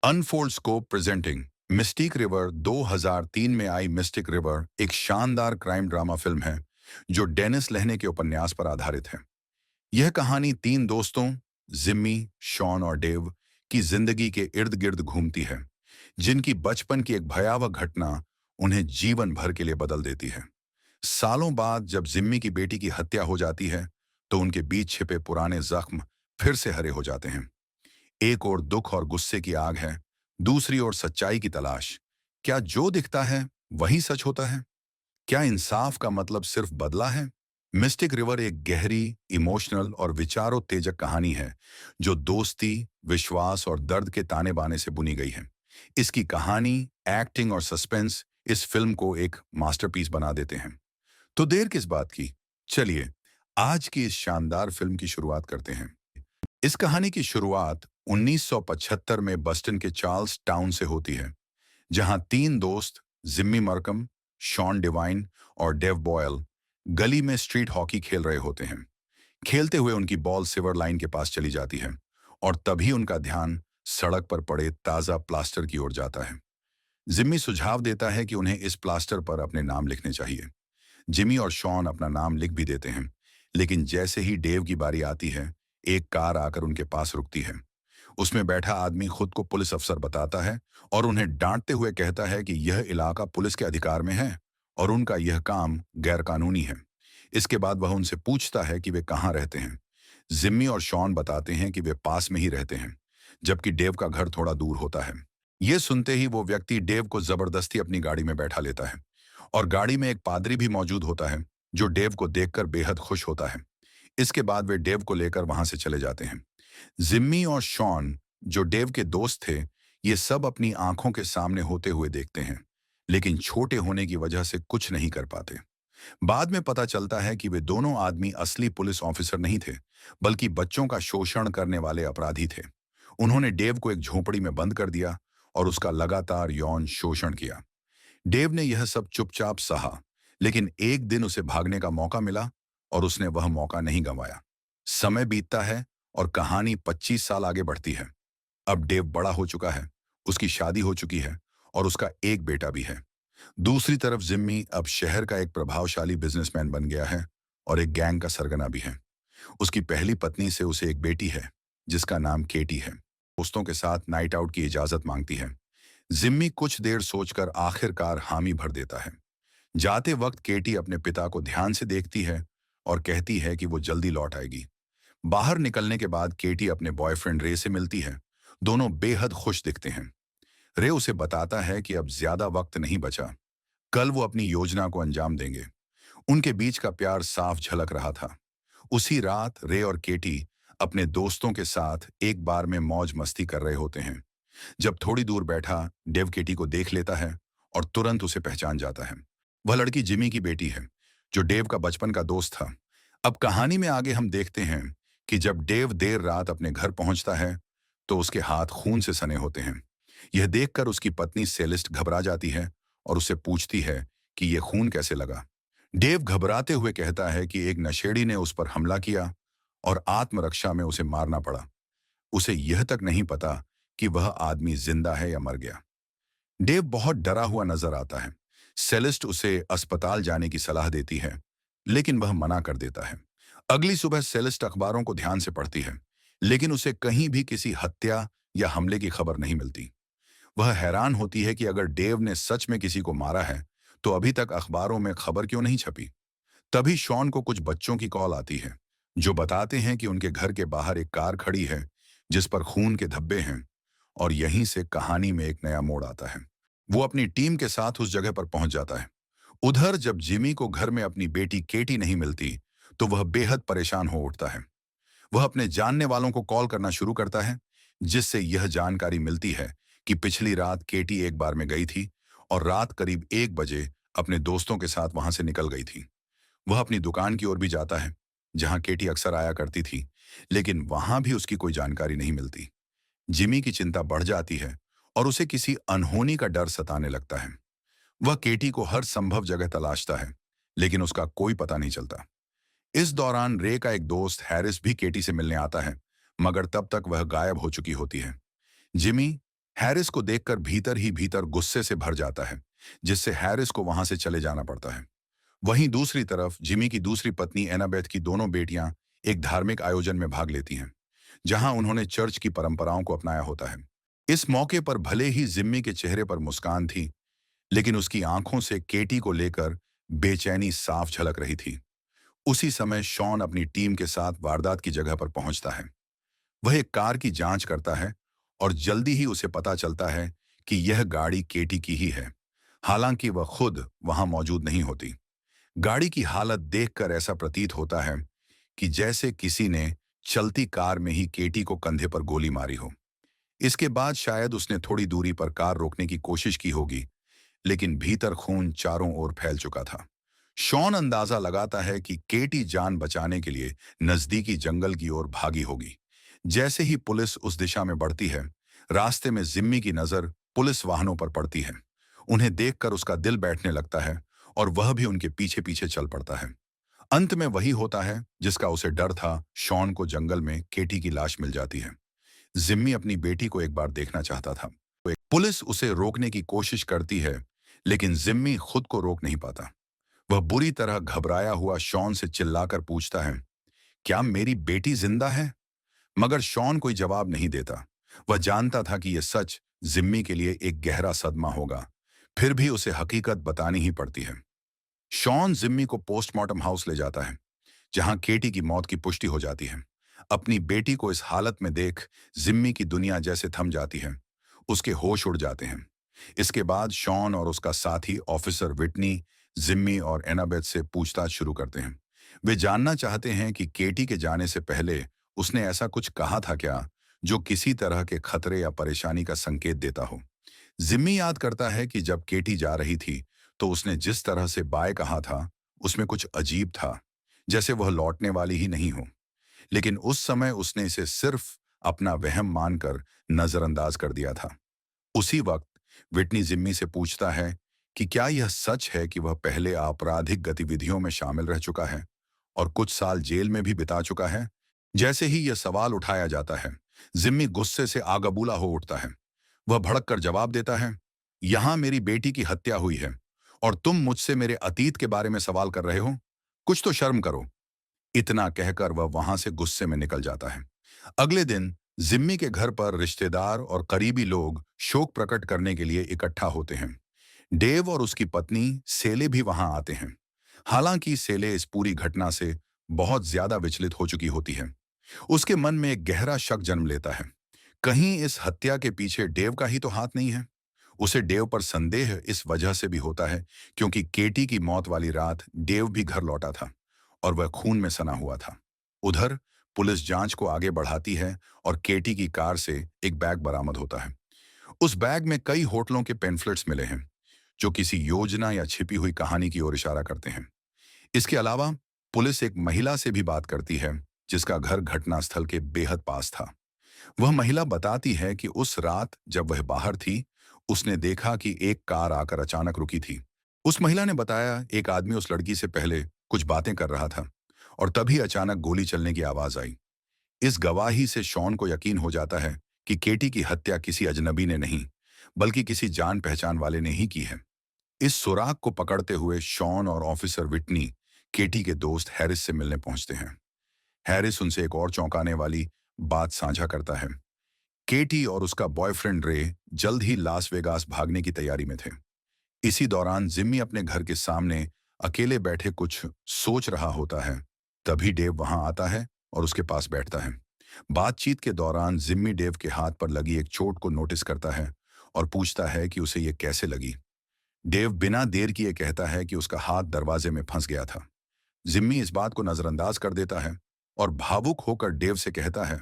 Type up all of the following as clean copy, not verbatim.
Unfold scope presenting mistake river 2003 में आई। Mistake river एक शानदार क्राइम ड्रामा फिल्म है जो डेनिस लेहने के उपन्यास पर आधारित है। यह कहानी तीन दोस्तों जिम्मी, शॉन और डेव की जिंदगी के इर्द गिर्द घूमती है, जिनकी बचपन की एक भयावह घटना उन्हें जीवन भर के लिए बदल देती है। सालों बाद जब जिम्मी की बेटी की हत्या हो जाती है, तो उनके बीच छिपे पुराने जख्म फिर से हरे हो जाते हैं। एक ओर दुख और गुस्से की आग है, दूसरी ओर सच्चाई की तलाश। क्या जो दिखता है वही सच होता है? क्या इंसाफ का मतलब सिर्फ बदला है? मिस्टिक रिवर एक गहरी, इमोशनल और विचारोत्तेजक कहानी है जो दोस्ती, विश्वास और दर्द के ताने बाने से बुनी गई है। इसकी कहानी, एक्टिंग और सस्पेंस इस फिल्म को एक मास्टरपीस बना देते हैं। तो देर किस बात की, चलिए आज की इस शानदार फिल्म की शुरुआत करते हैं। इस कहानी की शुरुआत 1975 में बस्टन के चार्ल्स टाउन से होती है, जहां तीन दोस्त जिम्मी मरकम, शॉन डिवाइन और डेव बॉयल गली में स्ट्रीट हॉकी खेल रहे होते हैं। खेलते हुए उनकी बॉल सिवर लाइन के पास चली जाती है और तभी उनका ध्यान सड़क पर पड़े ताजा प्लास्टर की ओर जाता है। जिम्मी सुझाव देता है कि उन्हें इस प्लास्टर पर अपने नाम लिखने चाहिए। जिमी और शॉन अपना नाम लिख भी देते हैं, लेकिन जैसे ही डेव की बारी आती है, एक कार आकर उनके पास रुकती है। उसमें बैठा आदमी खुद को पुलिस अफसर बताता है और उन्हें डांटते हुए कहता है कि यह इलाका पुलिस के अधिकार में है और उनका यह काम गैरकानूनी है। इसके बाद वह उनसे पूछता है कि वे कहाँ रहते हैं। जिम्मी और शॉन बताते हैं कि वे पास में ही रहते हैं, जबकि डेव का घर थोड़ा दूर होता है। ये सुनते ही वो व्यक्ति डेव को जबरदस्ती अपनी गाड़ी में बैठा लेता है और गाड़ी में एक पादरी भी मौजूद होता है, जो डेव को देखकर बेहद खुश होता है। इसके बाद वे डेव को लेकर वहां से चले जाते हैं। जिम्मी और शॉन, जो डेव के दोस्त थे, ये सब अपनी आंखों के सामने होते हुए देखते हैं, लेकिन छोटे होने की वजह से कुछ नहीं कर पाते। बाद में पता चलता है कि वे दोनों आदमी असली पुलिस ऑफिसर नहीं थे, बल्कि बच्चों का शोषण करने वाले अपराधी थे। उन्होंने डेव को एक झोपड़ी में बंद कर दिया और उसका लगातार यौन शोषण किया। डेव ने यह सब चुपचाप सहा, लेकिन एक दिन उसे भागने का मौका मिला और उसने वह मौका नहीं गंवाया। समय बीतता है और कहानी 25 साल आगे बढ़ती है। अब डेव बड़ा हो चुका है, उसकी शादी हो चुकी है और उसका एक बेटा भी है। दूसरी तरफ जिम्मी अब शहर का एक प्रभावशाली बिजनेसमैन बन गया है और एक गैंग का सरगना भी है। उसकी पहली पत्नी से उसे एक बेटी है, जिसका नाम केटी है। दोस्तों के साथ नाइट आउट की इजाजत मांगती है। जिम्मी कुछ देर सोचकर आखिरकार हामी भर देता है। जाते वक्त केटी अपने पिता को ध्यान से देखती है और कहती है कि वो जल्दी लौट आएगी। बाहर निकलने के बाद केटी अपने बॉयफ्रेंड रे से मिलती है। दोनों बेहद खुश दिखते हैं। रे उसे बताता है कि अब ज्यादा वक्त नहीं बचा, कल वो अपनी योजना को अंजाम देंगे। उनके बीच का प्यार साफ झलक रहा था। उसी रात रे और केटी अपने दोस्तों के साथ एक बार में मौज मस्ती कर रहे होते हैं, जब थोड़ी दूर बैठा डेव केटी को देख लेता है और तुरंत उसे पहचान जाता है। वह लड़की जिमी की बेटी है, जो डेव का बचपन का दोस्त था। अब कहानी में आगे हम देखते हैं कि जब डेव देर रात अपने घर पहुंचता है, तो उसके हाथ खून से सने होते हैं। यह देखकर उसकी पत्नी सेलिस्ट घबरा जाती है और उससे पूछती है कि यह खून कैसे लगा। डेव घबराते हुए कहता है कि एक नशेड़ी ने उस पर हमला किया और आत्मरक्षा में उसे मारना पड़ा। उसे यह तक नहीं पता कि वह आदमी जिंदा है या मर गया। डेव बहुत डरा हुआ नजर आता है। सेलिस्ट उसे अस्पताल जाने की सलाह देती है, लेकिन वह मना कर देता है। अगली सुबह सेलिस्ट अखबारों को ध्यान से पढ़ती है, लेकिन उसे कहीं भी किसी हत्या या हमले की खबर नहीं मिलती। वह हैरान होती है कि अगर डेव ने सच में किसी को मारा है, तो अभी तक अखबारों में खबर क्यों नहीं छपी। तभी शॉन को कुछ बच्चों की कॉल आती है, जो बताते हैं कि उनके घर के बाहर एक कार खड़ी है जिस पर खून के धब्बे हैं, और यहीं से कहानी में एक नया मोड़ आता है। वो अपनी टीम के साथ उस जगह पर पहुंच जाता है। उधर जब जिमी को घर में अपनी बेटी केटी नहीं मिलती, तो वह बेहद परेशान हो उठता है। वह अपने जानने वालों को कॉल करना शुरू करता है, जिससे यह जानकारी मिलती है कि पिछली रात केटी एक बार में गई थी और रात करीब 1 बजे अपने दोस्तों के साथ वहां से निकल गई थी। वह अपनी दुकान की ओर भी जाता है, जहां केटी अक्सर आया करती थी, लेकिन वहां भी उसकी कोई जानकारी नहीं मिलती। जिमी की चिंता बढ़ जाती है और उसे किसी अनहोनी का डर सताने लगता है। वह केटी को हर संभव जगह तलाशता है, लेकिन उसका कोई पता नहीं चलता। इस दौरान रे का एक दोस्त हैरिस भी केटी से मिलने आता है, मगर तब तक वह गायब हो चुकी होती है। जिमी हैरिस को देखकर भीतर ही भीतर गुस्से से भर जाता है, जिससे हैरिस को वहां से चले जाना पड़ता है। वहीं दूसरी तरफ जिमी की दूसरी पत्नी एनाबेथ की दोनों बेटियां एक धार्मिक आयोजन में भाग लेती हैं, जहां उन्होंने चर्च की परंपराओं को अपनाया होता है। इस मौके पर भले ही जिम्मी के चेहरे पर मुस्कान थी, लेकिन उसकी आंखों से केटी को लेकर बेचैनी साफ झलक रही थी। उसी समय शॉन अपनी टीम के साथ वारदात की जगह पर पहुंचता है। वह एक कार की जांच करता है और जल्दी ही उसे पता चलता है कि यह गाड़ी केटी की ही है, हालांकि वह खुद वहां मौजूद नहीं होती। गाड़ी की हालत देखकर ऐसा प्रतीत होता है कि जैसे किसी ने चलती कार में ही केटी को कंधे पर गोली मारी हो। इसके बाद शायद उसने थोड़ी दूरी पर कार रोकने की कोशिश की होगी, लेकिन भीतर खून चारों ओर फैल चुका था। शॉन अंदाजा लगाता है कि केटी जान बचाने के लिए नजदीकी जंगल की ओर भागी होगी। जैसे ही पुलिस उस दिशा में बढ़ती है, रास्ते में जिम्मी की नजर पुलिस वाहनों पर पड़ती है। उन्हें देखकर उसका दिल बैठने लगता है और वह भी उनके पीछे पीछे चल पड़ता है। अंत में वही होता है जिसका उसे डर था। शॉन को जंगल में केटी की लाश मिल जाती है। जिम्मी अपनी बेटी को एक बार देखना चाहता था। पुलिस उसे रोकने की कोशिश करती है, लेकिन जिम्मी खुद को रोक नहीं पाता। वह बुरी तरह घबराया हुआ शॉन से चिल्लाकर पूछता है, क्या मेरी बेटी जिंदा है? मगर शॉन कोई जवाब नहीं देता। वह जानता था कि यह सच जिम्मी के लिए एक गहरा सदमा होगा। फिर भी उसे हकीकत बतानी ही पड़ती है। शॉन जिम्मी को पोस्टमार्टम हाउस ले जाता है, जहां केटी की मौत की पुष्टि हो जाती है। अपनी बेटी को इस हालत में देख जिम्मी की दुनिया जैसे थम जाती है। उसके होश उड़ जाते हैं। इसके बाद शॉन और उसका साथी ऑफिसर विटनी जिम्मी और एनाबेथ से पूछताछ शुरू करते हैं। वे जानना चाहते हैं कि केटी के जाने से पहले उसने ऐसा कुछ कहा था क्या, जो किसी तरह के खतरे या परेशानी का संकेत देता हो। जिम्मी याद करता है कि जब केटी जा रही थी, तो उसने जिस तरह से बाय कहा था, उसमें कुछ अजीब था, जैसे वह लौटने वाली ही नहीं हो। लेकिन उस समय उसने इसे सिर्फ अपना वहम मानकर नजरअंदाज कर दिया था। उसी वक्त विटनी जिम्मी से पूछता है कि क्या यह सच है कि वह पहले आपराधिक गतिविधियों में शामिल रह चुका है और कुछ साल जेल में भी बिता चुका है। जैसे ही यह सवाल उठाया जाता है, जिम्मी गुस्से से आगबूला हो उठता है। वह भड़क कर जवाब देता है, यहां मेरी बेटी की हत्या हुई है और तुम मुझसे मेरे अतीत के बारे में सवाल कर रहे हो। कुछ तो शर्म करो। इतना कहकर वह वहां से गुस्से में निकल जाता है। अगले दिन जिम्मी के घर पर रिश्तेदार और करीबी लोग शोक प्रकट करने के लिए इकट्ठा होते हैं। डेव और उसकी पत्नी सेले भी वहां आते हैं। हालांकि सेले इस पूरी घटना से बहुत ज्यादा विचलित हो चुकी होती है। उसके मन में एक गहरा शक जन्म लेता है। कहीं इस हत्या के पीछे डेव का ही तो हाथ नहीं है। उसे डेव पर संदेह इस वजह से भी होता है क्योंकि केटी की मौत वाली रात डेव भी घर लौटा था और वह खून में सना हुआ था। उधर पुलिस जांच को आगे बढ़ाती है और केटी की कार से एक बैग बरामद होता है। उस बैग में कई होटलों के पेम्फलेट्स मिले हैं, जो किसी योजना या छिपी हुई कहानी की ओर इशारा करते हैं। इसके अलावा पुलिस एक महिला से भी बात करती है, जिसका घर घटनास्थल के बेहद पास था। वह महिला बताती है कि उस रात जब वह बाहर थी, उसने देखा कि एक कार आकर अचानक रुकी थी। उस महिला ने बताया एक आदमी उस लड़की से पहले कुछ बातें कर रहा था और तभी अचानक गोली चलने की आवाज आई। इस गवाही से शॉन को यकीन हो जाता है कि केटी की हत्या किसी अजनबी ने नहीं, बल्कि किसी जान पहचान वाले ने ही की है। इस सुराग को पकड़ते हुए शॉन और ऑफिसर विटनी केटी के दोस्त हैरिस से मिलने पहुंचते हैं। हैरिस उनसे एक और चौंकाने वाली बात साझा करता है। केटी और उसका बॉयफ्रेंड रे जल्द ही लास वेगास भागने की तैयारी में थे। इसी दौरान जिम्मी अपने घर के सामने अकेले बैठे कुछ सोच रहा होता है। तभी डेव वहां आता है और उसके पास बैठता है। बातचीत के दौरान जिम्मी डेव के हाथ पर लगी एक चोट को नोटिस करता है और पूछता है कि उसे ये कैसे लगी। डेव बिना देर किए कहता है कि उसका हाथ दरवाजे में फंस गया था। जिम्मी इस बात को नजरअंदाज कर देता है और भावुक होकर डेव से कहता है,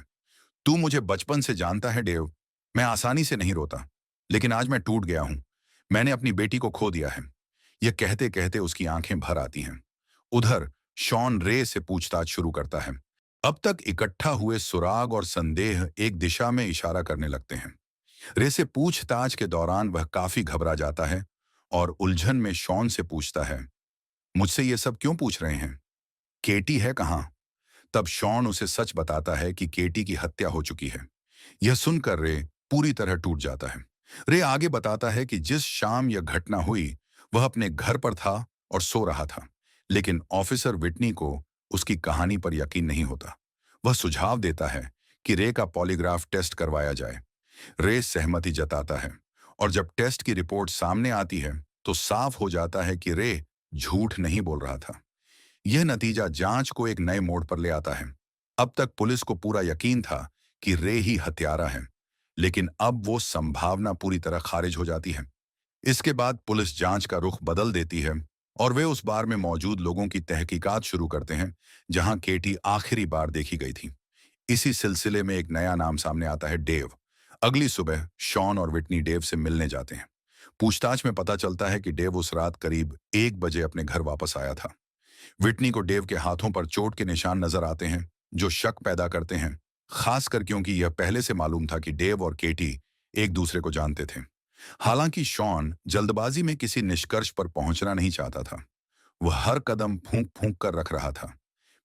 तू मुझे बचपन से जानता है डेव, मैं आसानी से नहीं रोता, लेकिन आज मैं टूट गया हूं। मैंने अपनी बेटी को खो दिया है। यह कहते कहते उसकी आंखें भर आती हैं। उधर शॉन रे से पूछताछ शुरू करता है। अब तक इकट्ठा हुए सुराग और संदेह एक दिशा में इशारा करने लगते हैं। रे से पूछताछ के दौरान वह काफी घबरा जाता है और उलझन में शॉन से पूछता है, मुझसे ये सब क्यों पूछ रहे हैं? केटी है कहाँ? तब शॉन उसे सच बताता है कि केटी की हत्या हो चुकी है। यह सुनकर रे पूरी तरह टूट जाता है। रे आगे बताता है कि जिस शाम यह घटना हुई वह अपने घर पर था और सो रहा था, लेकिन ऑफिसर विटनी को उसकी कहानी पर यकीन नहीं होता। वह सुझाव देता है कि रे का पॉलीग्राफ टेस्ट करवाया जाए। रे सहमति जताता है और जब टेस्ट की रिपोर्ट सामने आती है तो साफ हो जाता है कि रे झूठ नहीं बोल रहा था। यह नतीजा जांच को एक नए मोड़ पर ले आता है। अब तक पुलिस को पूरा यकीन था कि रे ही हत्यारा है, लेकिन अब वो संभावना पूरी तरह खारिज हो जाती है। इसके बाद पुलिस जांच का रुख बदल देती है और वे उस बार में मौजूद लोगों की तहकीकात शुरू करते हैं जहां केटी आखिरी बार देखी गई थी। इसी सिलसिले में एक नया नाम सामने आता है, डेव। अगली सुबह शॉन और विटनी डेव से मिलने जाते हैं। पूछताछ में पता चलता है कि डेव उस रात करीब 1 बजे अपने घर वापस आया था। विटनी को डेव के हाथों पर चोट के निशान नजर आते हैं जो शक पैदा करते हैं, खासकर क्योंकि यह पहले से मालूम था कि डेव और केटी एक दूसरे को जानते थे। हालांकि शॉन जल्दबाजी में किसी निष्कर्ष पर पहुंचना नहीं चाहता था। वह हर कदम फूंक फूंक कर रख रहा था।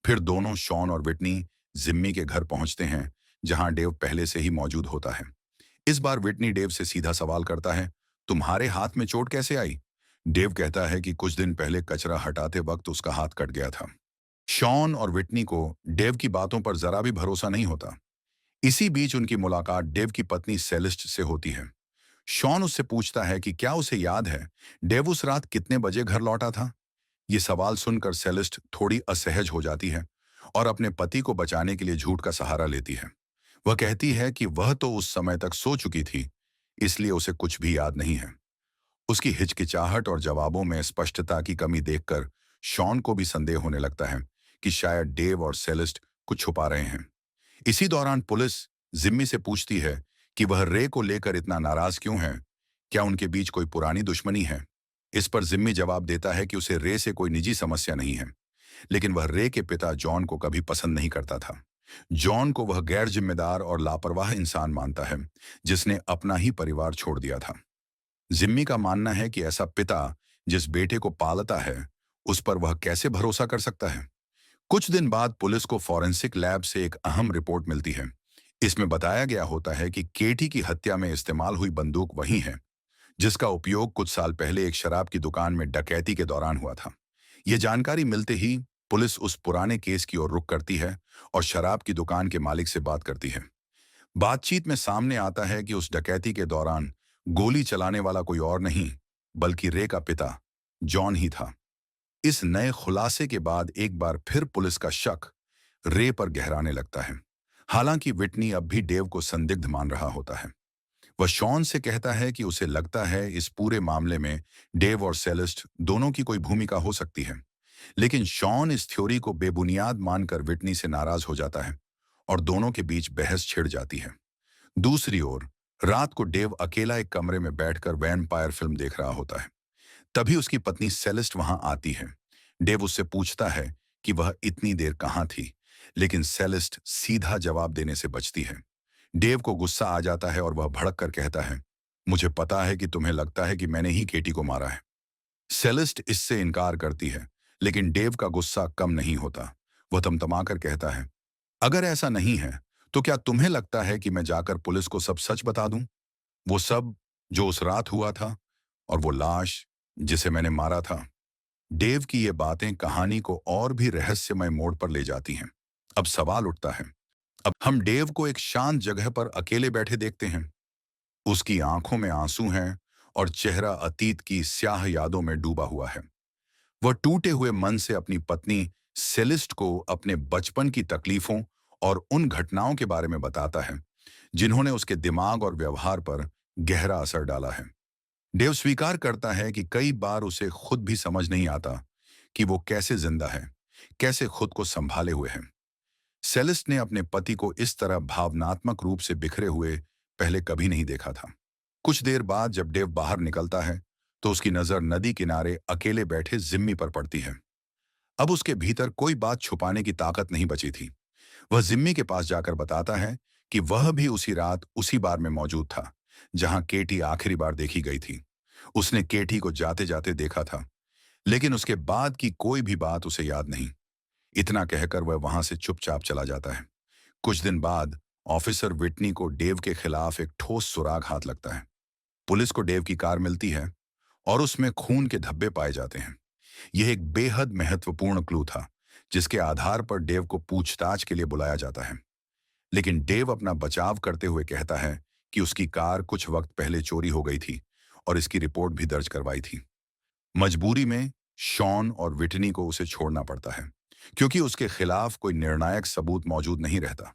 फिर दोनों शॉन और विटनी जिम्मी के घर पहुंचते हैं जहां डेव पहले से ही मौजूद होता है। इस बार विटनी डेव से सीधा सवाल करता है, तुम्हारे हाथ में चोट कैसे आई? डेव कहता है कि कुछ दिन पहले कचरा हटाते वक्त उसका हाथ कट गया था। शॉन और विटनी को डेव की बातों पर जरा भी भरोसा नहीं होता। इसी बीच उनकी मुलाकात डेव की पत्नी सेलिस्ट से होती है। शॉन उससे पूछता है कि क्या उसे याद है डेव उस रात कितने बजे घर लौटा था। ये सवाल सुनकर सेलिस्ट थोड़ी असहज हो जाती है और अपने पति को बचाने के लिए झूठ का सहारा लेती है। वह कहती है कि वह तो उस समय तक सो चुकी थी, इसलिए उसे कुछ भी याद नहीं है। उसकी हिचकिचाहट और जवाबों में स्पष्टता की कमी देखकर शॉन को भी संदेह होने लगता है कि शायद डेव और सेलिस्ट कुछ छुपा रहे हैं। इसी दौरान पुलिस जिम्मी से पूछती है कि वह रे को लेकर इतना नाराज क्यों है, क्या उनके बीच कोई पुरानी दुश्मनी है। इस पर जिम्मी जवाब देता है कि उसे रे से कोई निजी समस्या नहीं है, लेकिन वह रे के पिता जॉन को कभी पसंद नहीं करता था। जॉन को वह गैर जिम्मेदार और लापरवाह इंसान मानता है जिसने अपना ही परिवार छोड़ दिया था। जिम्मी का मानना है कि ऐसा पिता जिस बेटे को पालता है उस पर वह कैसे भरोसा कर सकता है। कुछ दिन बाद पुलिस को फॉरेंसिक लैब से एक अहम रिपोर्ट मिलती है। इसमें बताया गया होता है कि केटी की हत्या में इस्तेमाल हुई बंदूक वही है जिसका उपयोग कुछ साल पहले एक शराब की दुकान में डकैती के दौरान हुआ था। यह जानकारी मिलते ही पुलिस उस पुराने केस की ओर रुख करती है और शराब की दुकान के मालिक से बात करती है। बातचीत में सामने आता है कि उस डकैती के दौरान गोली चलाने वाला कोई और नहीं बल्कि रे का पिता जॉन ही था। इस नए खुलासे के बाद एक बार फिर पुलिस का शक रे पर गहराने लगता है। हालांकि विटनी अब भी डेव को संदिग्ध मान रहा होता है। वह शॉन से कहता है कि उसे लगता है इस पूरे मामले में डेव और सेलिस्ट दोनों की कोई भूमिका हो सकती है, लेकिन शॉन इस थ्योरी को बेबुनियाद मानकर विटनी से नाराज हो जाता है और दोनों के बीच बहस छिड़ जाती है। दूसरी ओर रात को डेव अकेला एक कमरे में बैठकर वैम्पायर फिल्म देख रहा होता है। तभी उसकी पत्नी सेलिस्ट वहां आती है। डेव उससे पूछता है कि वह इतनी देर कहां थी, लेकिन सेलिस्ट सीधा जवाब देने से बचती है। डेव को गुस्सा आ जाता है और वह भड़क कर कहता है, मुझे पता है कि तुम्हें लगता है कि मैंने ही केटी को मारा है। सेलिस्ट इससे इनकार करती है, लेकिन डेव का गुस्सा कम नहीं होता। वह तमतमाकर कहता है, अगर ऐसा नहीं है तो क्या तुम्हें लगता है कि मैं जाकर पुलिस को सब सच बता दूं? वो सब जो उस रात हुआ था और वो लाश जिसे मैंने मारा था। डेव की ये बातें कहानी को और भी रहस्यमय मोड़ पर ले जाती हैं। अब सवाल उठता है, अब हम डेव को एक शांत जगह पर अकेले बैठे देखते हैं। उसकी आंखों में आंसू हैं और चेहरा अतीत की स्याह यादों में डूबा हुआ है। वह टूटे हुए मन से अपनी पत्नी सेलिस्ट को अपने बचपन की तकलीफों और उन घटनाओं के बारे में बताता है जिन्होंने उसके दिमाग और व्यवहार पर गहरा असर डाला है। डेव स्वीकार करता है कि कई बार उसे खुद भी समझ नहीं आता कि वो कैसे जिंदा है, कैसे खुद को संभाले हुए है। सेलिस्ट ने अपने पति को इस तरह भावनात्मक रूप से बिखरे हुए पहले कभी नहीं देखा था। कुछ देर बाद जब डेव बाहर निकलता है तो उसकी नजर नदी किनारे अकेले बैठे जिम्मी पर पड़ती है। अब उसके भीतर कोई बात छुपाने की ताकत नहीं बची थी। वह जिम्मी के पास जाकर बताता है कि वह भी उसी रात उसी बार में मौजूद था जहां केटी आखिरी बार देखी गई थी। उसने केटी को जाते जाते देखा था, लेकिन उसके बाद की कोई भी बात उसे याद नहीं। इतना कहकर वह वहां से चुपचाप चला जाता है। कुछ दिन बाद ऑफिसर विटनी को डेव के खिलाफ एक ठोस सुराग हाथ लगता है। पुलिस को डेव की कार मिलती है और उसमें खून के धब्बे पाए जाते हैं। यह एक बेहद महत्वपूर्ण क्लू था, जिसके आधार पर डेव को पूछताछ के लिए बुलाया जाता है। लेकिन डेव अपना बचाव करते हुए कहता है कि उसकी कार कुछ वक्त पहले चोरी हो गई थी और इसकी रिपोर्ट भी दर्ज करवाई थी। मजबूरी में शॉन और विटनी को उसे छोड़ना पड़ता है, क्योंकि उसके खिलाफ कोई निर्णायक सबूत मौजूद नहीं रहता।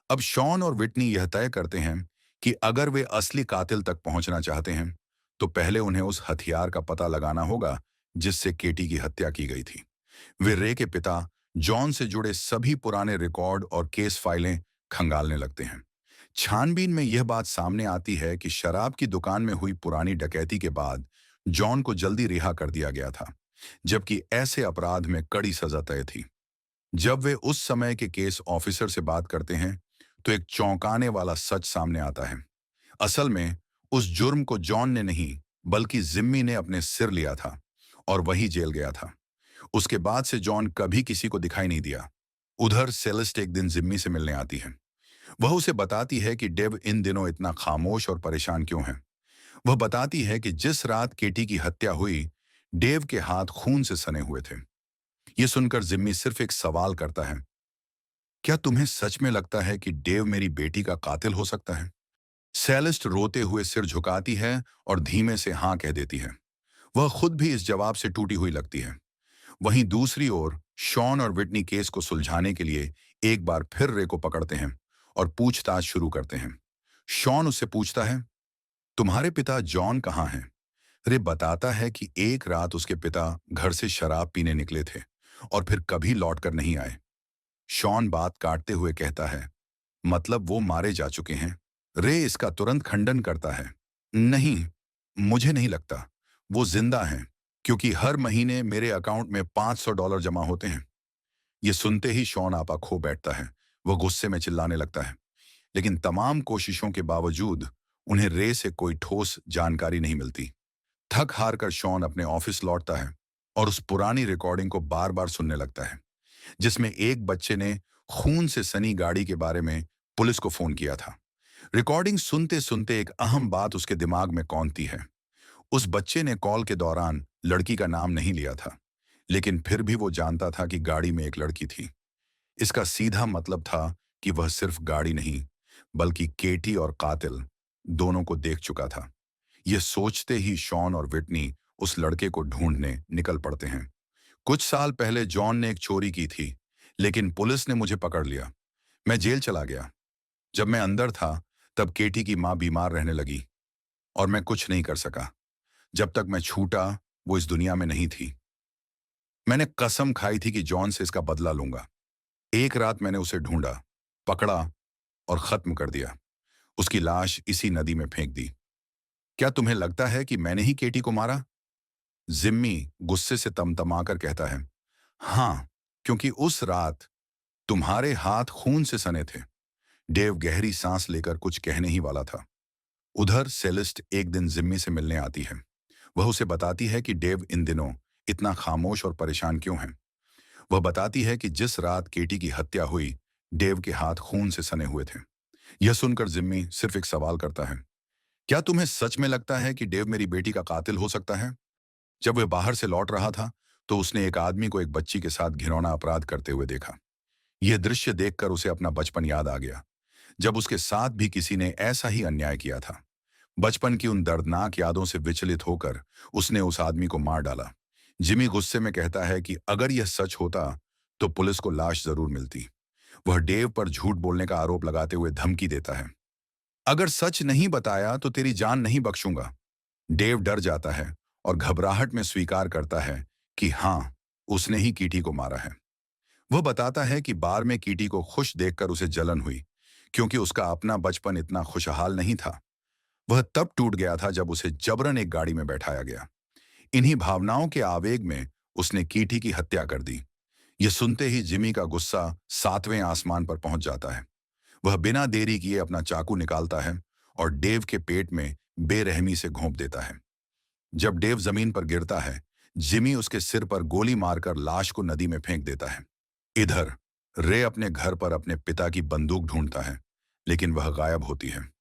अब शॉन और विटनी यह तय करते हैं कि अगर वे असली कातिल तक पहुंचना चाहते हैं, तो पहले उन्हें उस हथियार का पता लगाना होगा जिससे केटी की हत्या की गई थी। वे रे के पिता जॉन से जुड़े सभी पुराने रिकॉर्ड और केस फाइलें खंगालने लगते हैं। छानबीन में यह बात सामने आती है कि शराब की दुकान में हुई पुरानी डकैती के बाद जॉन को जल्दी रिहा कर दिया गया था, जबकि ऐसे अपराध में कड़ी सजा तय थी। जब वे उस समय के केस ऑफिसर से बात करते हैं, तो एक चौंकाने वाला सच सामने आता है। असल में उस जुर्म को जॉन ने नहीं, बल्कि जिम्मी ने अपने सिर लिया था और वही जेल गया था। उसके बाद से जॉन कभी किसी को दिखाई नहीं दिया। उधर सेलेस्ट एक दिन जिम्मी से मिलने आती है। वह उसे बताती है कि डेव इन दिनों इतना खामोश और परेशान क्यों है। वह बताती है कि जिस रात केटी की हत्या हुई, डेव के हाथ खून से सने हुए थे। यह सुनकर जिम्मी सिर्फ एक सवाल करता है, क्या तुम्हें सच में लगता है कि डेव मेरी बेटी का कातिल हो सकता है? सेलेस्ट रोते हुए सिर झुकाती है और धीमे से हाँ कह देती है। वह खुद भी इस जवाब से टूटी हुई लगती है। वहीं दूसरी ओर शॉन और विटनी केस को सुलझाने के लिए एक बार फिर रे को पकड़ते हैं और पूछताछ शुरू करते हैं। शॉन उससे पूछता है, तुम्हारे पिता जॉन कहाँ हैं? रे बताता है कि एक रात उसके पिता घर से शराब पीने निकले थे और फिर कभी लौटकर नहीं आए। शॉन बात काटते हुए कहता है, मतलब वो मारे जा चुके हैं? रे इसका तुरंत खंडन करता है, नहीं, मुझे नहीं लगता। वो जिंदा हैं, क्योंकि हर महीने मेरे अकाउंट में $500 जमा होते हैं। ये सुनते ही शॉन आपा खो बैठता है। वो गुस्से में चिल्लाने लगता है। लेकिन तमाम कोशिशों के बावजूद उन्हें रे से कोई ठोस जानकारी नहीं मिलती। थक हार कर शॉन अपने ऑफिस लौटता है और उस पुरानी रिकॉर्डिंग को बार बार सुनने लगता है, जिसमें एक बच्चे ने खून से सनी गाड़ी के बारे में पुलिस को फोन किया था। रिकॉर्डिंग सुनते सुनते एक अहम बात उसके दिमाग में कौंधती है। उस बच्चे ने कॉल के दौरान लड़की का नाम नहीं लिया था, लेकिन फिर भी वो जानता था कि गाड़ी में एक लड़की थी। इसका सीधा मतलब था कि वह सिर्फ गाड़ी नहीं, बल्कि केटी और कातिल दोनों को देख चुका था। यह सोचते ही शॉन और विटनी उस लड़के को ढूंढने निकल पड़ते हैं। कुछ साल पहले जॉन ने एक चोरी की थी, लेकिन पुलिस ने मुझे पकड़ लिया। मैं जेल चला गया। जब मैं अंदर था, तब केटी की मां बीमार रहने लगी और मैं कुछ नहीं कर सका। जब तक मैं छूटा, वो इस दुनिया में नहीं थी। मैंने कसम खाई थी कि जॉन से इसका बदला लूंगा। एक रात मैंने उसे ढूंढा, पकड़ा और खत्म कर दिया। उसकी लाश इसी नदी में फेंक दी। क्या तुम्हें लगता है कि मैंने ही केटी को मारा? जिम्मी गुस्से से तमतमाकर कहता है, हाँ, क्योंकि उस रात तुम्हारे हाथ खून से सने थे। डेव गहरी सांस लेकर कुछ कहने ही वाला था। उधर सेलिस्ट एक दिन जिम्मी से मिलने आती है। वह उसे बताती है कि डेव इन दिनों इतना खामोश और परेशान क्यों है। वह बताती है कि जिस रात केटी की हत्या हुई, डेव के हाथ खून से सने हुए थे। यह सुनकर जिम्मी सिर्फ एक सवाल करता है, क्या तुम्हें सच में लगता है कि डेव मेरी बेटी का कातिल हो सकता है? जब वह बाहर से लौट रहा था, तो उसने एक आदमी को एक बच्ची के साथ घिनौना अपराध करते हुए देखा। यह दृश्य देखकर उसे अपना बचपन याद आ गया, जब उसके साथ भी किसी ने ऐसा ही अन्याय किया था। बचपन की उन दर्दनाक यादों से विचलित होकर उसने उस आदमी को मार डाला। जिमी गुस्से में कहता है कि अगर यह सच होता, तो पुलिस को लाश जरूर मिलती। वह डेव पर झूठ बोलने का आरोप लगाते हुए धमकी देता है, अगर सच नहीं बताया तो तेरी जान नहीं बख्शूंगा। डेव डर जाता है और घबराहट में स्वीकार करता है कि हाँ, उसने ही कीटी को मारा है। वह बताता है कि बार में कीटी को खुश देखकर उसे जलन हुई, क्योंकि उसका अपना बचपन इतना खुशहाल नहीं था। वह तब टूट गया था जब उसे जबरन एक गाड़ी में बैठाया गया। इन्हीं भावनाओं के आवेग में उसने कीटी की हत्या कर दी। यह सुनते ही जिमी का गुस्सा 7वें आसमान पर पहुंच जाता है। वह बिना देरी किए अपना चाकू निकालता है और डेव के पेट में बेरहमी से घोंप देता है। जब डेव जमीन पर गिरता है, जिमी उसके सिर पर गोली मारकर लाश को नदी में फेंक देता है। इधर रे अपने घर पर अपने पिता की बंदूक ढूंढता है, लेकिन वह गायब होती है।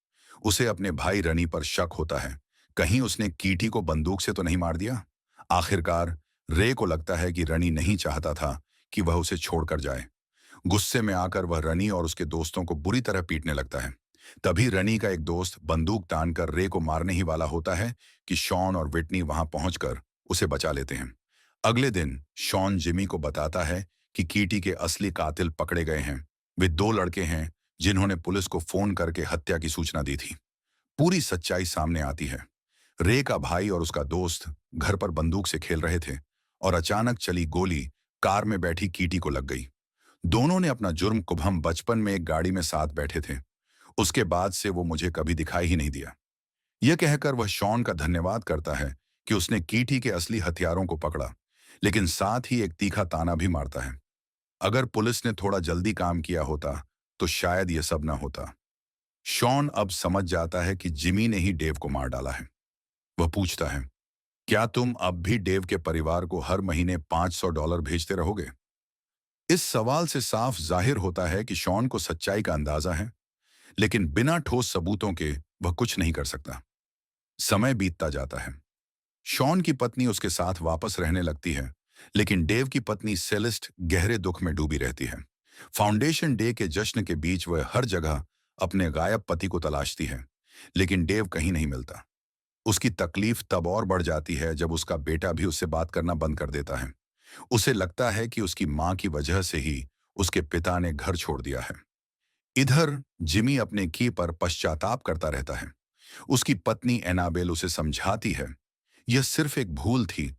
उसे अपने भाई रनी पर शक होता है, कहीं उसने कीटी को बंदूक से तो नहीं मार दिया। आखिरकार रे को लगता है कि रनी नहीं चाहता था कि वह उसे छोड़कर जाए। गुस्से में आकर वह रनी और उसके दोस्तों को बुरी तरह पीटने लगता है। तभी रनी का एक दोस्त बंदूक तानकर रे को मारने ही वाला होता है कि शॉन और विटनी वहां पहुंचकर उसे बचा लेते हैं। अगले दिन शॉन जिमी को बताता है कि कीटी के असली कातिल पकड़े गए हैं। वे दो लड़के हैं जिन्होंने पुलिस को फोन करके हत्या की सूचना दी थी। पूरी सच्चाई सामने आती है। रे का भाई और उसका दोस्त घर पर बंदूक से खेल रहे थे और अचानक चली गोली कार में बैठी कीटी को लग गई। दोनों ने अपना जुर्म कुबहम बचपन में एक गाड़ी में साथ बैठे थे। उसके बाद से वो मुझे कभी दिखाई ही नहीं दिया। यह कहकर वह शॉन का धन्यवाद करता है कि उसने कीटी के असली हथियारों को पकड़ा, लेकिन साथ ही एक तीखा ताना भी मारता है। अगर पुलिस ने थोड़ा जल्दी काम किया होता तो शायद यह सब ना होता। शॉन अब समझ जाता है कि जिमी ने ही डेव को मार डाला है। वह पूछता है, क्या तुम अब भी डेव के परिवार को हर महीने $500 भेजते रहोगे? इस सवाल से साफ जाहिर होता है कि शॉन को सच्चाई का अंदाजा है, लेकिन बिना ठोस सबूतों के वह कुछ नहीं कर सकता। समय बीतता जाता है। शॉन की पत्नी उसके साथ वापस रहने लगती है, लेकिन डेव की पत्नी सेलिस्ट गहरे दुख में डूबी रहती है। फाउंडेशन डे के जश्न के बीच वह हर जगह अपने गायब पति को तलाशती है, लेकिन डेव कहीं नहीं मिलता। उसकी तकलीफ तब और बढ़ जाती है जब उसका बेटा भी उससे बात करना बंद कर देता है। उसे लगता है कि उसकी मां की वजह से ही उसके पिता ने घर छोड़ दिया है। इधर जिमी अपने की पर पश्चाताप करता रहता है। उसकी पत्नी एनाबेल उसे समझाती है, यह सिर्फ एक भूल थी,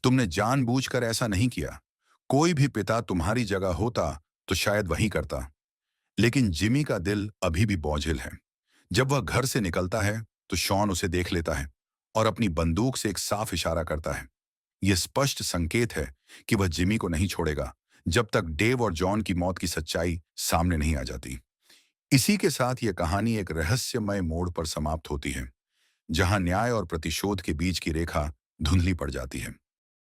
तुमने जानबूझकर ऐसा नहीं किया। कोई भी पिता तुम्हारी जगह होता तो शायद वही करता। लेकिन जिमी का दिल अभी भी बोझिल है। जब वह घर से निकलता है तो शॉन उसे देख लेता है और अपनी बंदूक से एक साफ इशारा करता है। यह स्पष्ट संकेत है कि वह जिमी को नहीं छोड़ेगा जब तक डेव और जॉन की मौत की सच्चाई सामने नहीं आ जाती। इसी के साथ यह कहानी एक रहस्यमय मोड़ पर समाप्त होती है, जहां न्याय और प्रतिशोध के बीच की रेखा धुंधली पड़ जाती है।